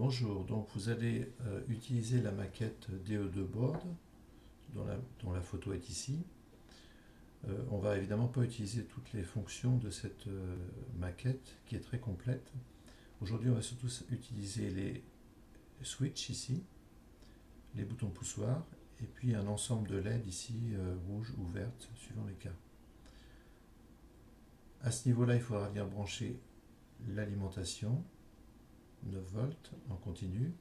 Bonjour, donc vous allez utiliser la maquette DE2 Board, dont la photo est ici. On va évidemment pas utiliser toutes les fonctions de cette maquette qui est très complète. Aujourd'hui, on va surtout utiliser les switches ici, les boutons poussoirs, et puis un ensemble de LED ici, rouge ou verte, suivant les cas. À ce niveau-là, il faudra venir brancher l'alimentation, 9 volts en continu.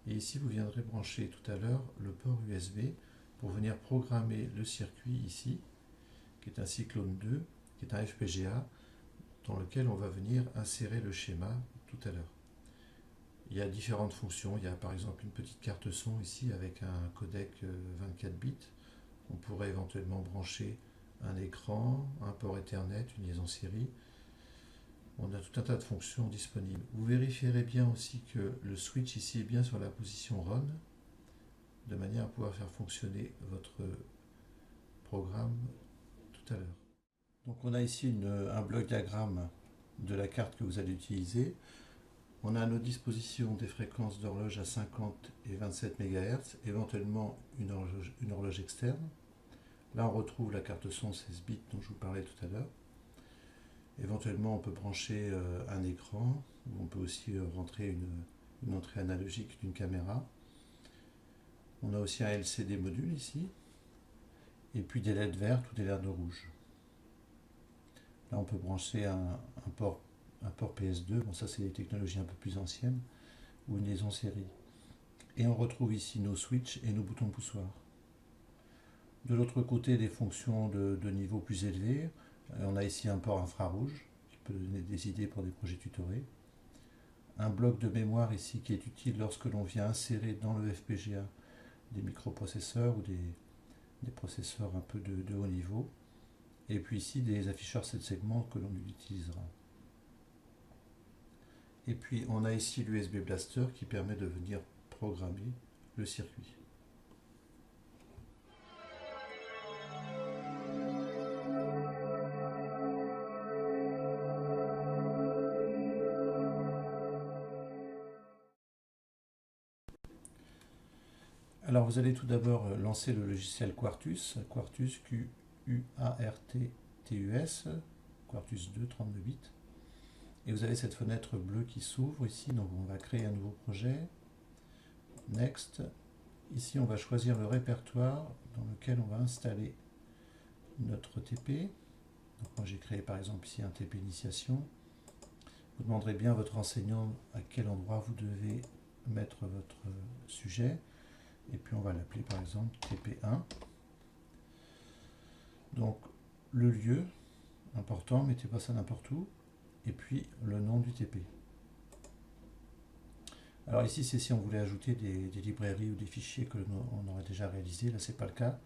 Et ici, vous viendrez brancher tout à l'heure le port USB pour venir programmer le circuit ici, qui est un cyclone 2, qui est un FPGA, dans lequel on va venir insérer le schéma tout à l'heure. Il y a différentes fonctions. Il y a par exemple une petite carte son ici avec un codec 24 bits. On pourrait éventuellement brancher un écran, un port Ethernet, une liaison série. On a tout un tas de fonctions disponibles. Vous vérifierez bien aussi que le switch ici est bien sur la position RON, de manière à pouvoir faire fonctionner votre programme tout à l'heure. Donc on a ici un bloc diagramme de la carte que vous allez utiliser. On a à notre disposition des fréquences d'horloge à 50 et 27 MHz, éventuellement une horloge externe. Là on retrouve la carte son 16 bits dont je vous parlais tout à l'heure. Éventuellement, on peut brancher un écran, ou on peut aussi rentrer une entrée analogique d'une caméra. On a aussi un LCD module ici, et puis des LED vertes ou des LED rouges. Là, on peut brancher un port PS2, bon ça c'est des technologies un peu plus anciennes, ou une liaison série. Et on retrouve ici nos switches et nos boutons poussoirs. De l'autre côté, des fonctions de niveau plus élevé. On a ici un port infrarouge qui peut donner des idées pour des projets tutorés. Un bloc de mémoire ici qui est utile lorsque l'on vient insérer dans le FPGA des microprocesseurs ou des processeurs un peu de haut niveau. Et puis ici des afficheurs 7 segments que l'on utilisera. Et puis on a ici l'USB Blaster qui permet de venir programmer le circuit. Alors vous allez tout d'abord lancer le logiciel Quartus, Quartus Q-U-A-R-T-T-U-S, Quartus 2, 32 bits. Et vous avez cette fenêtre bleue qui s'ouvre ici, donc on va créer un nouveau projet. Next. Ici on va choisir le répertoire dans lequel on va installer notre TP. Donc moi j'ai créé par exemple ici un TP initiation. Vous demanderez bien à votre enseignant à quel endroit vous devez mettre votre sujet. Et puis on va l'appeler par exemple TP1. Donc le lieu, important, mettez pas ça n'importe où. Et puis le nom du TP. Alors ici c'est si on voulait ajouter des librairies ou des fichiers que l'on aurait déjà réalisés. Là c'est pas le cas.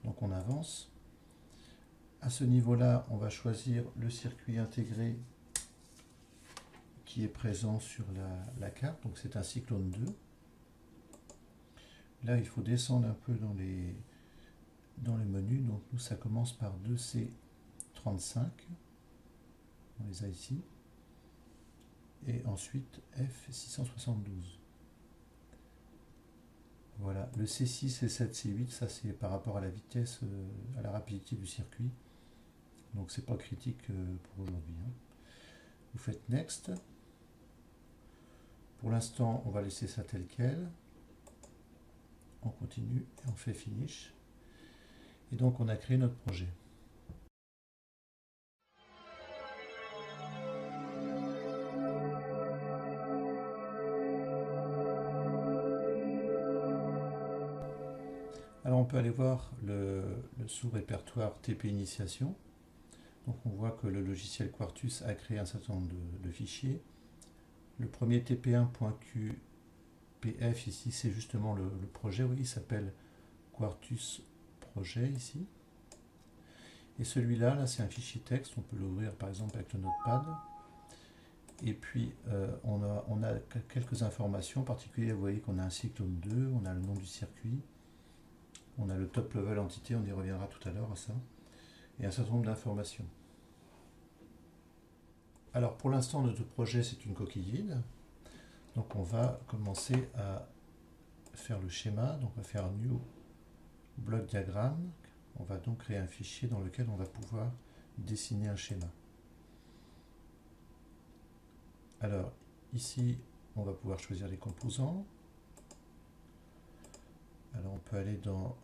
Donc on avance. À ce niveau-là, on va choisir le circuit intégré qui est présent sur la carte. Donc c'est un cyclone 2. Là, il faut descendre un peu dans les menus. Donc nous, ça commence par 2C35. On les a ici. Et ensuite F672. Voilà. Le C6, C7, C8, ça c'est par rapport à la vitesse, à la rapidité du circuit. Donc c'est pas critique pour aujourd'hui. Vous faites Next. Pour l'instant, on va laisser ça tel quel. On continue et on fait Finish. Et donc on a créé notre projet. Alors on peut aller voir le sous-répertoire TP Initiation. Donc on voit que le logiciel Quartus a créé un certain nombre de fichiers. Le premier TP1.qpf ici, c'est justement le projet, oui, il s'appelle Quartus Projet ici. Et celui-là, là, c'est un fichier texte, on peut l'ouvrir par exemple avec le notepad. Et puis on a quelques informations particulières, vous voyez qu'on a un cyclone 2, on a le nom du circuit, on a le top level entité, on y reviendra tout à l'heure à ça, et un certain nombre d'informations. Alors pour l'instant notre projet c'est une coquille vide, Donc on va commencer à faire le schéma. Donc on va faire New Block Diagram. On va donc créer un fichier dans lequel on va pouvoir dessiner un schéma. Alors ici, on va pouvoir choisir les composants. Alors on peut aller dans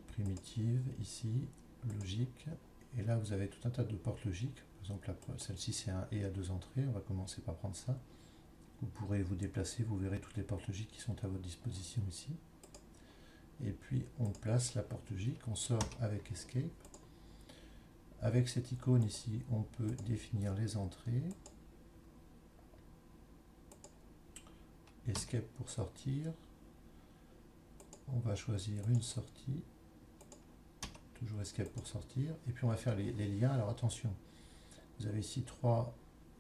primitive, ici, logique, et là vous avez tout un tas de portes logiques. Par exemple, celle-ci c'est un et à 2 entrées, on va commencer par prendre ça. Vous pourrez vous déplacer, vous verrez toutes les portes logiques qui sont à votre disposition ici. Et puis on place la porte logique, on sort avec Escape. Avec cette icône ici, on peut définir les entrées. Escape pour sortir. On va choisir une sortie. Toujours Escape pour sortir. Et puis on va faire les liens. Alors attention, vous avez ici 3,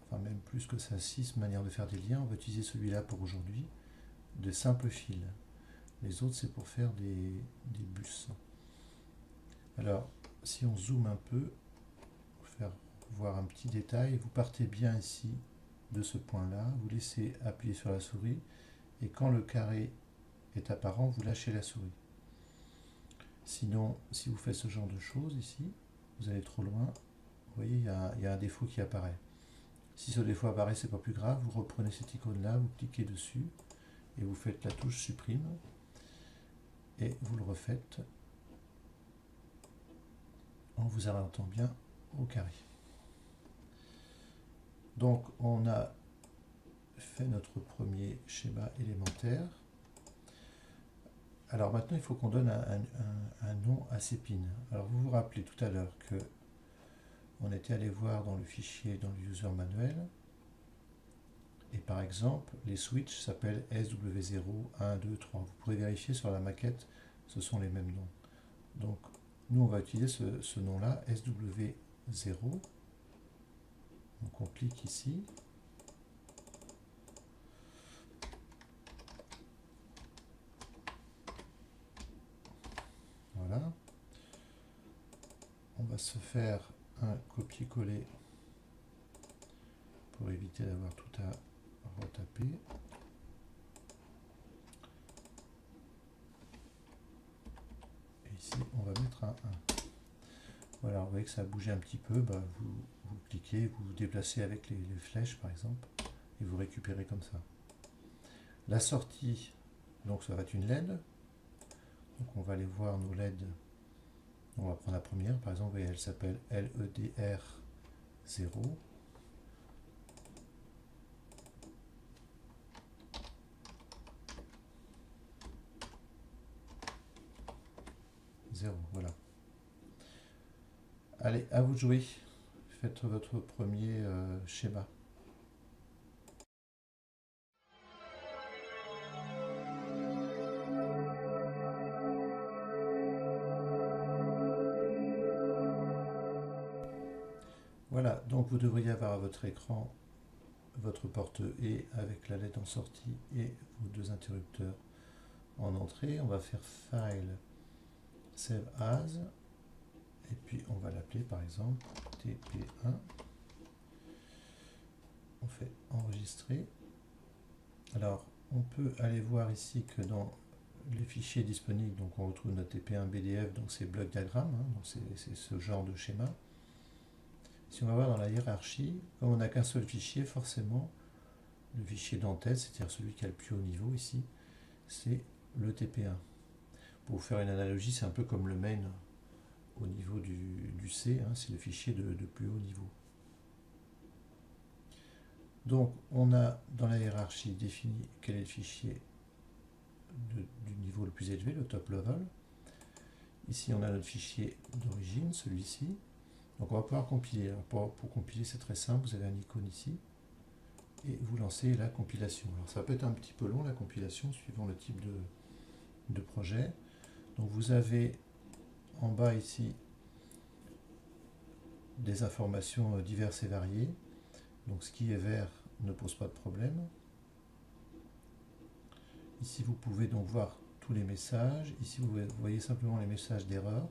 enfin même plus que ça, 6 manières de faire des liens. On va utiliser celui-là pour aujourd'hui, de simples fils. Les autres, c'est pour faire des bus. Alors, si on zoome un peu, pour faire voir un petit détail, vous partez bien ici de ce point-là, vous laissez appuyer sur la souris, et quand le carré est apparent, vous lâchez la souris. Sinon, si vous faites ce genre de choses ici, vous allez trop loin, vous voyez, il y a un défaut qui apparaît. Si ce défaut apparaît, c'est pas plus grave, vous reprenez cette icône-là, vous cliquez dessus, et vous faites la touche supprime, et vous le refaites en vous arrêtant bien au carré. Donc on a fait notre premier schéma élémentaire. Alors maintenant il faut qu'on donne un nom à ces pins. Alors vous vous rappelez tout à l'heure que on était allé voir dans le fichier, dans le user manuel, et par exemple les switches s'appellent SW0, 1, 2, 3. Vous pourrez vérifier sur la maquette, ce sont les mêmes noms. Donc nous on va utiliser ce nom-là, SW0. Donc on clique ici. Voilà. On va se faire un copier-coller pour éviter d'avoir tout à retaper. Et ici, on va mettre un 1. Voilà, vous voyez que ça a bougé un petit peu. Vous cliquez, vous vous déplacez avec les flèches, par exemple, et vous récupérez comme ça. La sortie, donc ça va être une LED. Donc on va aller voir nos LED. On va prendre la première, par exemple, et elle s'appelle LEDR 0. Voilà. Allez, à vous de jouer. Faites votre premier schéma. Voilà, donc vous devriez avoir à votre écran votre porte E avec la LED en sortie et vos deux interrupteurs en entrée. On va faire File, Save As, et puis on va l'appeler par exemple TP1. On fait Enregistrer. Alors, on peut aller voir ici que dans les fichiers disponibles, donc on retrouve notre TP1 BDF, donc c'est bloc diagramme, hein, donc c'est ce genre de schéma. Si on va voir dans la hiérarchie, comme on n'a qu'un seul fichier, forcément, le fichier d'entête, c'est-à-dire celui qui a le plus haut niveau ici, c'est le TP1. Pour vous faire une analogie, c'est un peu comme le main au niveau du C, hein, c'est le fichier de plus haut niveau. Donc, on a dans la hiérarchie défini quel est le fichier du niveau le plus élevé, le top level. Ici, on a notre fichier d'origine, celui-ci. Donc, on va pouvoir compiler. Alors, pour compiler, c'est très simple. Vous avez un icône ici et vous lancez la compilation. Alors, ça peut être un petit peu long, la compilation, suivant le type de projet. Donc, vous avez en bas ici des informations diverses et variées. Donc, ce qui est vert ne pose pas de problème. Ici, vous pouvez donc voir tous les messages. Ici, vous voyez simplement les messages d'erreur.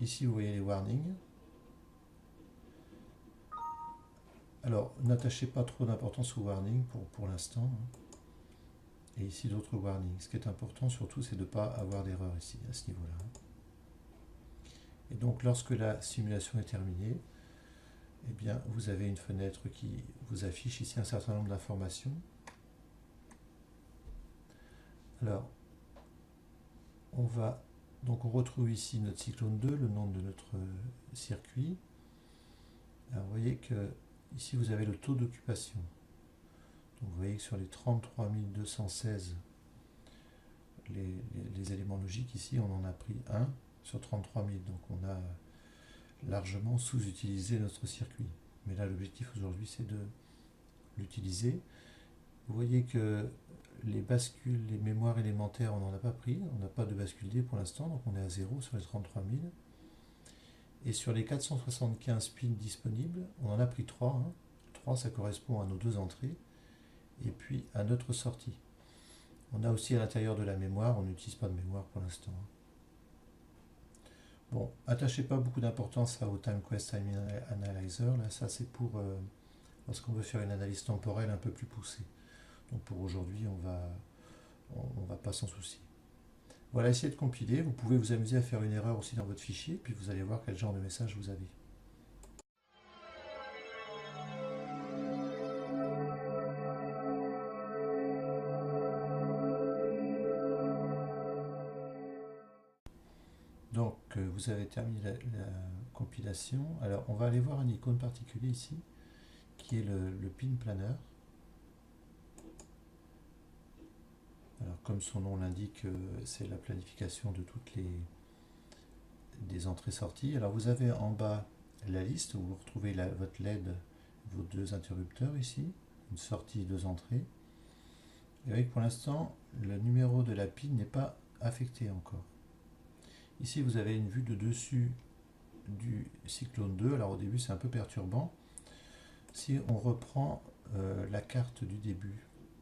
Ici, vous voyez les warnings. Alors, n'attachez pas trop d'importance au warning pour l'instant, hein. Et ici, d'autres warnings. Ce qui est important, surtout, c'est de ne pas avoir d'erreur ici, à ce niveau-là, hein. Et donc, lorsque la simulation est terminée, eh bien, vous avez une fenêtre qui vous affiche ici un certain nombre d'informations. Alors, on retrouve ici notre cyclone 2, le nom de notre circuit. Alors, vous voyez que ici, vous avez le taux d'occupation. Donc, vous voyez que sur les 33 216 les éléments logiques, ici, on en a pris 1 sur 33 000. Donc, on a largement sous-utilisé notre circuit. Mais là, l'objectif aujourd'hui, c'est de l'utiliser. Vous voyez que les bascules, les mémoires élémentaires, on n'en a pas pris. On n'a pas de bascule D pour l'instant, donc on est à 0 sur les 33 000. Et sur les 475 pins disponibles, on en a pris 3. Hein. 3, ça correspond à nos deux entrées. Et puis à notre sortie. On a aussi à l'intérieur de la mémoire, on n'utilise pas de mémoire pour l'instant. Bon, attachez pas beaucoup d'importance au TimeQuest Time Analyzer. Là, ça c'est pour lorsqu'on veut faire une analyse temporelle un peu plus poussée. Donc pour aujourd'hui, on va pas s'en soucier. Voilà, essayez de compiler. Vous pouvez vous amuser à faire une erreur aussi dans votre fichier, puis vous allez voir quel genre de message vous avez. Donc, vous avez terminé la compilation. Alors, on va aller voir un icône particulier ici, qui est le pin planner. Alors, comme son nom l'indique, c'est la planification de toutes des entrées-sorties. Alors, vous avez en bas la liste où vous retrouvez votre LED, vos deux interrupteurs ici, une sortie, deux entrées. Et vous voyez que pour l'instant, le numéro de la pin n'est pas affecté encore. Ici, vous avez une vue de dessus du cyclone 2. Alors au début, c'est un peu perturbant. Si on reprend la carte du début,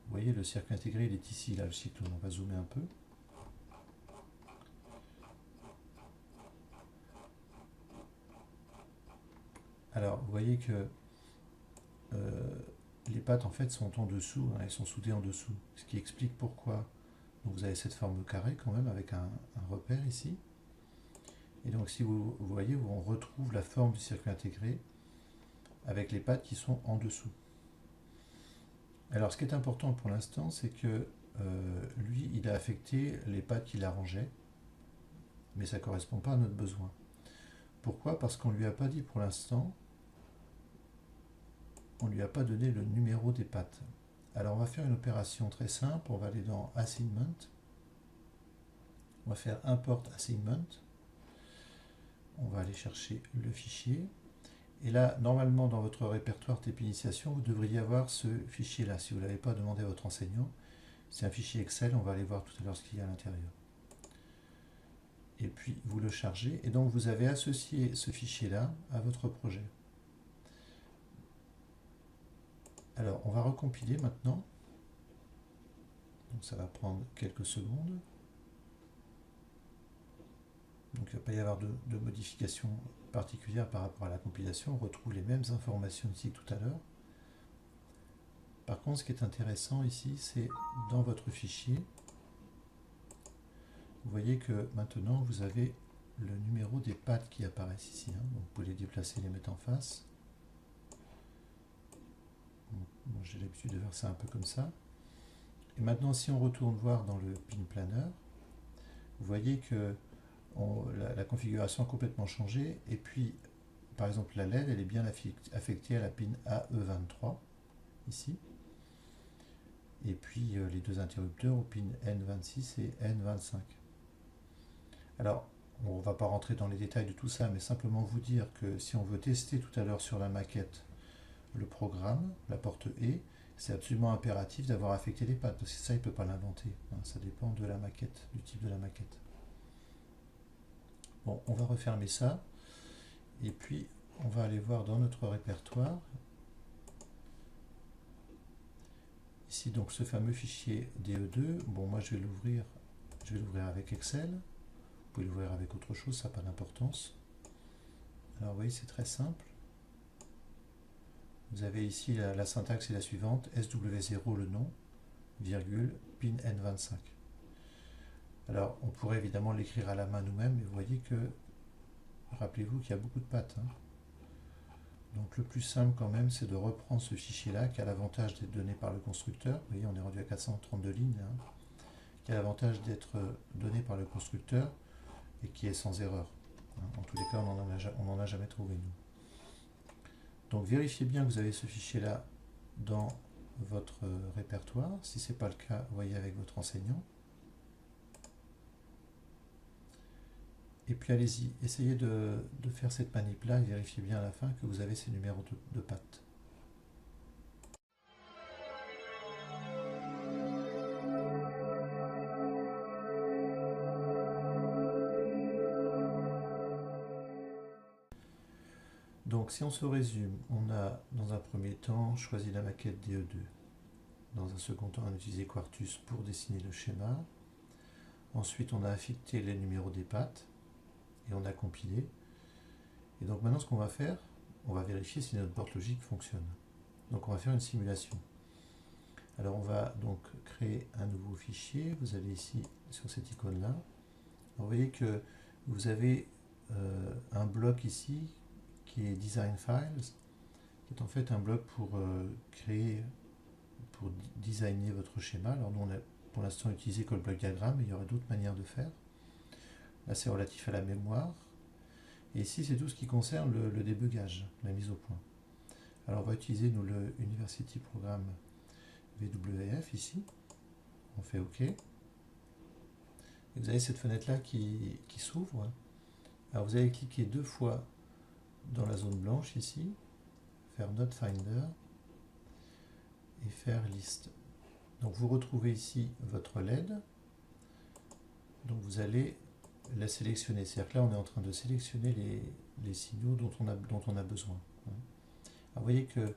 vous voyez, le circuit intégré, il est ici, là, le cyclone. On va zoomer un peu. Alors, vous voyez que les pattes, en fait, sont en dessous. Hein, elles sont soudées en dessous. Ce qui explique pourquoi. Donc, vous avez cette forme carrée, quand même, avec un repère ici. Et donc, si vous voyez, on retrouve la forme du circuit intégré avec les pattes qui sont en dessous. Alors, ce qui est important pour l'instant, c'est que lui, il a affecté les pattes qu'il arrangeait, mais ça ne correspond pas à notre besoin. Pourquoi? Parce qu'on ne lui a pas dit pour l'instant, on ne lui a pas donné le numéro des pattes. Alors, on va faire une opération très simple. On va aller dans Assignment. On va faire Import Assignment. On va aller chercher le fichier. Et là, normalement, dans votre répertoire TP Initiation, vous devriez avoir ce fichier-là. Si vous ne l'avez pas demandé à votre enseignant, c'est un fichier Excel. On va aller voir tout à l'heure ce qu'il y a à l'intérieur. Et puis, vous le chargez. Et donc, vous avez associé ce fichier-là à votre projet. Alors, on va recompiler maintenant. Donc, ça va prendre quelques secondes. Donc il ne va pas y avoir de modification particulière par rapport à la compilation. On retrouve les mêmes informations ici tout à l'heure. Par contre, ce qui est intéressant ici, c'est dans votre fichier, vous voyez que maintenant vous avez le numéro des pattes qui apparaissent ici. Hein. Donc, vous pouvez les déplacer, les mettre en face. Bon, j'ai l'habitude de faire ça un peu comme ça. Et maintenant, si on retourne voir dans le pin planner, vous voyez que la configuration a complètement changé, et puis par exemple la LED elle est bien affectée à la pin AE23 ici, et puis les deux interrupteurs au pin N26 et N25. Alors on ne va pas rentrer dans les détails de tout ça, mais simplement vous dire que si on veut tester tout à l'heure sur la maquette le programme, la porte E, c'est absolument impératif d'avoir affecté les pattes, parce que ça il ne peut pas l'inventer, hein, ça dépend de la maquette, du type de la maquette. Bon, on va refermer ça, et puis on va aller voir dans notre répertoire, ici donc ce fameux fichier DE2, bon moi je vais l'ouvrir avec Excel, vous pouvez l'ouvrir avec autre chose, ça n'a pas d'importance. Alors vous voyez c'est très simple, vous avez ici la syntaxe est la suivante, SW0 le nom, virgule, pin N25. Alors, on pourrait évidemment l'écrire à la main nous-mêmes, mais vous voyez que, rappelez-vous qu'il y a beaucoup de pattes. Donc le plus simple quand même, c'est de reprendre ce fichier-là, qui a l'avantage d'être donné par le constructeur. Vous voyez, on est rendu à 432 lignes, qui a l'avantage d'être donné par le constructeur et qui est sans erreur. En tous les cas, on n'en a jamais trouvé, nous. Donc vérifiez bien que vous avez ce fichier-là dans votre répertoire. Si ce n'est pas le cas, voyez avec votre enseignant. Et puis allez-y, essayez de faire cette manip-là et vérifiez bien à la fin que vous avez ces numéros de pattes. Donc si on se résume, on a dans un premier temps choisi la maquette DE2. Dans un second temps, on a utilisé Quartus pour dessiner le schéma. Ensuite, on a affecté les numéros des pattes et on a compilé. Et donc maintenant, ce qu'on va faire, on va vérifier si notre porte logique fonctionne. Donc on va faire une simulation. Alors on va donc créer un nouveau fichier. Vous allez ici sur cette icône-là. Vous voyez que vous avez un bloc ici qui est Design Files, qui est en fait un bloc pour créer, pour designer votre schéma. Alors nous on a pour l'instant utilisé que le bloc diagramme, mais il y aurait d'autres manières de faire. Là c'est relatif à la mémoire. Et ici c'est tout ce qui concerne le débugage, la mise au point. Alors on va utiliser nous le University Program WF ici. On fait OK. Et vous avez cette fenêtre là qui s'ouvre. Alors vous allez cliquer 2 fois dans la zone blanche ici, faire Not Finder et faire List. Donc vous retrouvez ici votre LED. Donc vous allez la sélectionner. C'est-à-dire que là on est en train de sélectionner les signaux dont on a besoin. Alors vous voyez que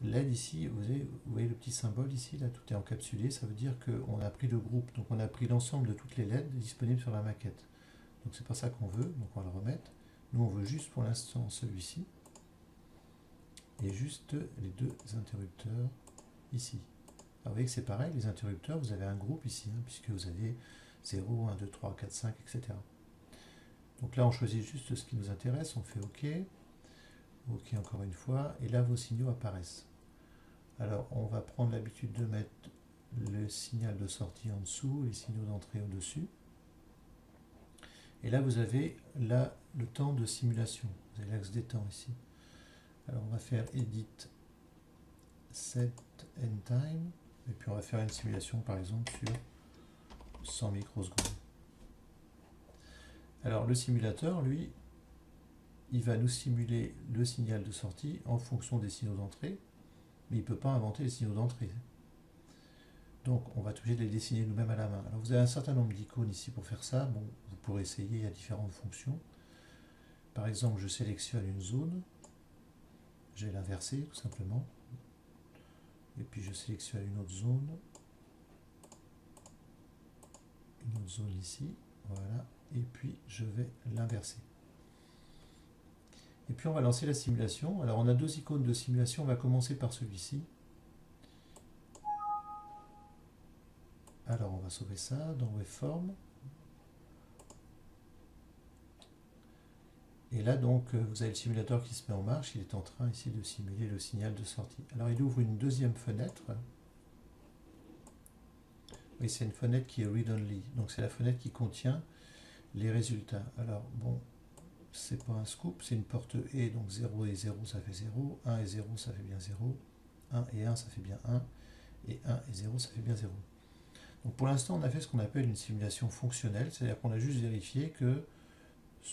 LED ici, vous voyez le petit symbole ici, là tout est encapsulé, ça veut dire qu'on a pris le groupe, donc on a pris l'ensemble de toutes les LED disponibles sur la maquette. Donc c'est pas ça qu'on veut, donc on va le remettre. Nous on veut juste pour l'instant celui-ci et juste les 2 interrupteurs ici. Alors vous voyez que c'est pareil, les interrupteurs, vous avez un groupe ici, puisque vous avez 0, 1, 2, 3, 4, 5, etc. Donc là on choisit juste ce qui nous intéresse, on fait OK. OK encore une fois, et là vos signaux apparaissent. Alors on va prendre l'habitude de mettre le signal de sortie en dessous, les signaux d'entrée au-dessus. Et là vous avez le temps de simulation, vous avez l'axe des temps ici. Alors on va faire Edit Set End Time, et puis on va faire une simulation par exemple sur 100 microsecondes. Alors le simulateur, lui, il va nous simuler le signal de sortie en fonction des signaux d'entrée, mais il ne peut pas inventer les signaux d'entrée. Donc on va être obligé de les dessiner nous-mêmes à la main. Alors vous avez un certain nombre d'icônes ici pour faire ça. Bon, vous pourrez essayer, il y a différentes fonctions. Par exemple, je sélectionne une zone, je vais l'inverser tout simplement. Et puis je sélectionne une autre zone ici, voilà, et puis je vais l'inverser. Et puis on va lancer la simulation. Alors on a 2 icônes de simulation, on va commencer par celui-ci. Alors on va sauver ça dans Waveform. Et là donc vous avez le simulateur qui se met en marche, il est en train ici de simuler le signal de sortie. Alors il ouvre une deuxième fenêtre. Oui, c'est une fenêtre qui est read-only, donc c'est la fenêtre qui contient les résultats. Alors bon, c'est pas un scoop, c'est une porte E, donc 0 et 0 ça fait 0, 1 et 0 ça fait bien 0, 1 et 1 ça fait bien 1, et 1 et 0 ça fait bien 0. Donc pour l'instant on a fait ce qu'on appelle une simulation fonctionnelle, c'est-à-dire qu'on a juste vérifié que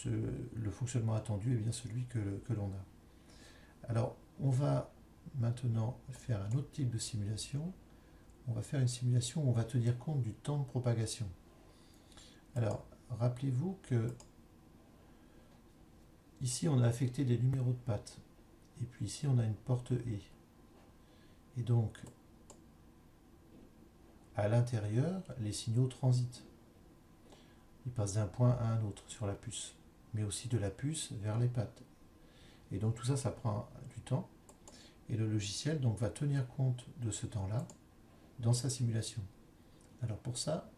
le fonctionnement attendu est bien celui que l'on a. Alors on va maintenant faire un autre type de simulation. On va faire une simulation où on va tenir compte du temps de propagation. Alors rappelez-vous que ici on a affecté des numéros de pattes et puis ici on a une porte E. Et donc à l'intérieur les signaux transitent. Ils passent d'un point à un autre sur la puce, mais aussi de la puce vers les pattes. Et donc tout ça, ça prend du temps. Et le logiciel donc va tenir compte de ce temps-là dans sa simulation. Alors pour ça,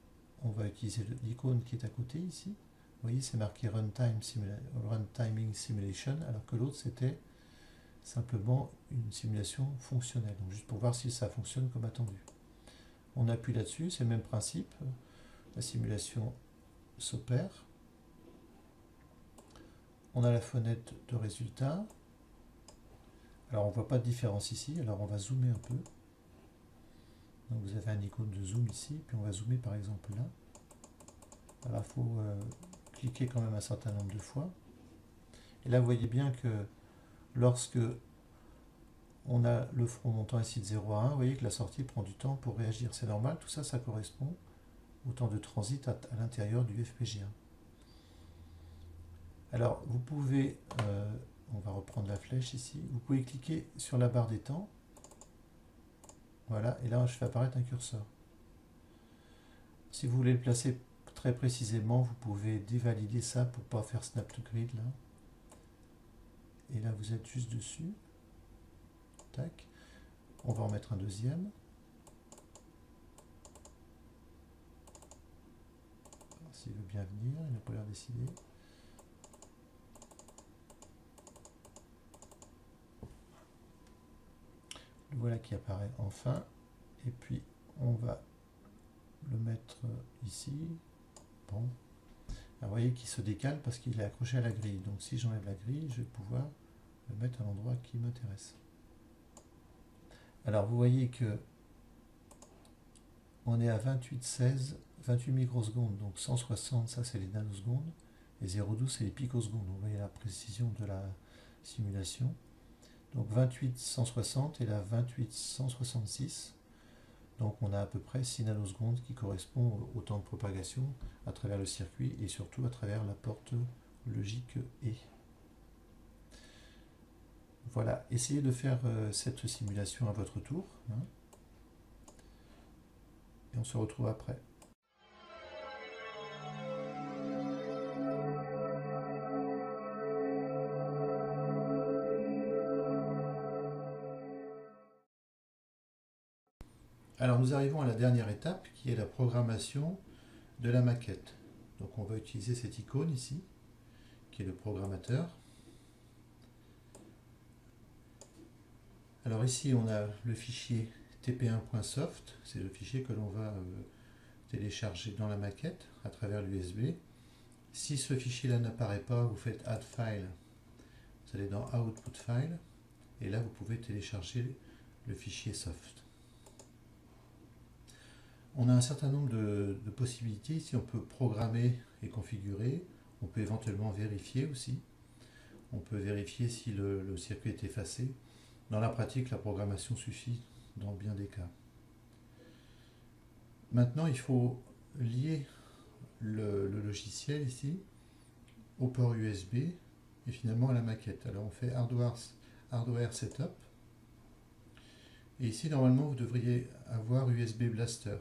on va utiliser l'icône qui est à côté ici. Vous voyez, c'est marqué Runtiming Simulation, alors que l'autre c'était simplement une simulation fonctionnelle. Donc juste pour voir si ça fonctionne comme attendu. On appuie là-dessus, c'est le même principe. La simulation s'opère. On a la fenêtre de résultats. Alors on ne voit pas de différence ici, alors on va zoomer un peu. Donc vous avez un icône de zoom ici, puis on va zoomer par exemple là. Alors il faut cliquer quand même un certain nombre de fois. Et là vous voyez bien que lorsque on a le front montant ici de 0 à 1, vous voyez que la sortie prend du temps pour réagir. C'est normal, tout ça, ça correspond au temps de transit à l'intérieur du FPGA. Alors vous pouvez, on va reprendre la flèche ici, vous pouvez cliquer sur la barre des temps. Voilà, et là je fais apparaître un curseur. Si vous voulez le placer très précisément, vous pouvez dévalider ça pour ne pas faire snap to grid là. Et là vous êtes juste dessus. Tac. On va en mettre un deuxième. S'il veut bien venir, il n'a pas l'air décidé. Le voilà qui apparaît enfin. Et puis on va le mettre ici. Bon. Alors, vous voyez qu'il se décale parce qu'il est accroché à la grille. Donc si j'enlève la grille, je vais pouvoir le mettre à l'endroit qui m'intéresse. Alors vous voyez que on est à 28,16, 28 microsecondes, donc 160, ça c'est les nanosecondes, et 0,12 c'est les picosecondes. Vous voyez la précision de la simulation. Donc 28,160 et là 28,166. Donc on a à peu près 6 nanosecondes qui correspond au temps de propagation à travers le circuit et surtout à travers la porte logique E. Voilà, essayez de faire cette simulation à votre tour. Hein, et on se retrouve après. Alors nous arrivons à la dernière étape qui est la programmation de la maquette. Donc on va utiliser cette icône ici, qui est le programmateur. Alors ici on a le fichier tp1.soft, c'est le fichier que l'on va télécharger dans la maquette à travers l'USB. Si ce fichier-là n'apparaît pas, vous faites Add File, vous allez dans Output File, et là vous pouvez télécharger le fichier soft. On a un certain nombre de possibilités. Ici, on peut programmer et configurer. On peut éventuellement vérifier aussi. On peut vérifier si le circuit est effacé. Dans la pratique, la programmation suffit dans bien des cas. Maintenant, il faut lier le logiciel ici au port USB et finalement à la maquette. Alors, on fait Hardware Setup. Et ici, normalement, vous devriez avoir USB Blaster.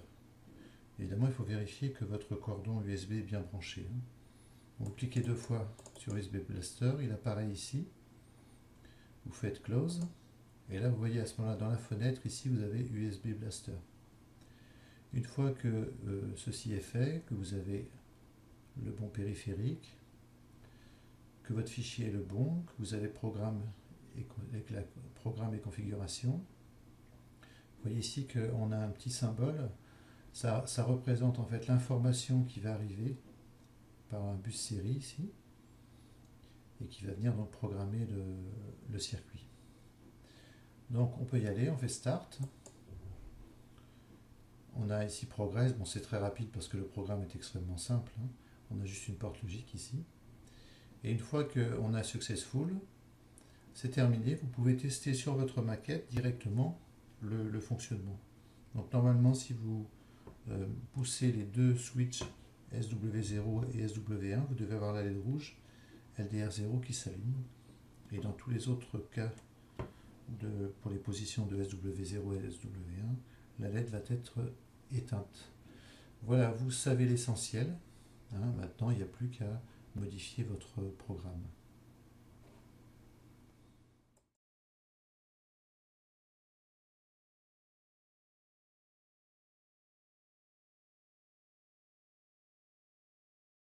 Évidemment, il faut vérifier que votre cordon USB est bien branché. Vous cliquez deux fois sur USB Blaster, il apparaît ici. Vous faites Close. Et là, vous voyez à ce moment-là, dans la fenêtre, ici, vous avez USB Blaster. Une fois que ceci est fait, que vous avez le bon périphérique, que votre fichier est le bon, que vous avez programme et configuration, vous voyez ici qu'on a un petit symbole. Ça représente en fait l'information qui va arriver par un bus série ici et qui va venir donc programmer le circuit. Donc on peut y aller, on fait Start. On a ici Progress, bon c'est très rapide parce que le programme est extrêmement simple. Hein. On a juste une porte logique ici. Et une fois qu'on a Successful, c'est terminé. Vous pouvez tester sur votre maquette directement le fonctionnement. Donc normalement si vous poussez les deux switches SW0 et SW1, vous devez avoir la LED rouge LDR0 qui s'allume. Et dans tous les autres cas, pour les positions de SW0 et SW1, la LED va être éteinte. Voilà, vous savez l'essentiel. Hein, maintenant, il n'y a plus qu'à modifier votre programme.